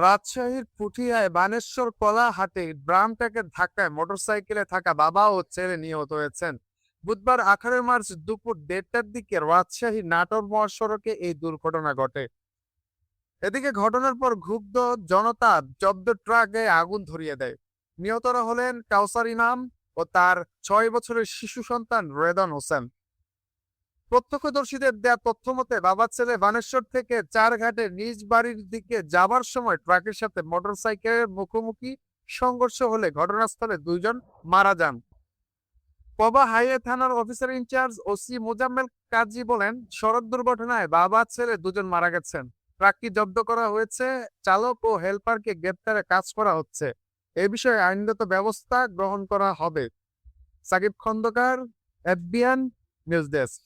রাজশাহীর পুঠিয়ায় বানেশ্বর কলা হাটে ড্রামটাকে ধাক্কায় মোটরসাইকেলে থাকা বাবা ও ছেলে নিহত হয়েছেন। বুধবার 18 মার্চ দুপুর 1:30টার দিকে রাজশাহী নাটোর মহাসড়কে এই দুর্ঘটনা ঘটে। এদিকে ঘটনার পর ক্ষুব্ধ জনতা জব্দ ট্রাকে আগুন ধরিয়ে দেয়। নিহতরা হলেন কাউসার ইনাম ও তার 6 বছরের শিশু সন্তান রেদন হোসেন। প্রত্যক্ষদর্শীদের দেয়া তথ্য মতে বাবা ছেলে বানেশ্বর থেকে চারঘাটে নিজ বাড়ির দিকে যাবার সময় ট্রাকের সাথে মোটরসাইকেলের মুখোমুখি সংঘর্ষ হলে ঘটনাস্থলে 2 জন মারা যান। পবা হাইওয়ে থানার অফিসার ইনচার্জ ওসি মোজাম্মেল কাজী বলেন, সড়ক দুর্ঘটনায় বাবা ছেলে 2জন মারা গেছেন। ট্রাকটি জব্দ করা হয়েছে, চালক ও হেলপারকে গ্রেপ্তারে কাজ করা হচ্ছে। এ বিষয়ে আইনগত ব্যবস্থা গ্রহণ করা হবে। Sakib Khandakar, FBN news desk.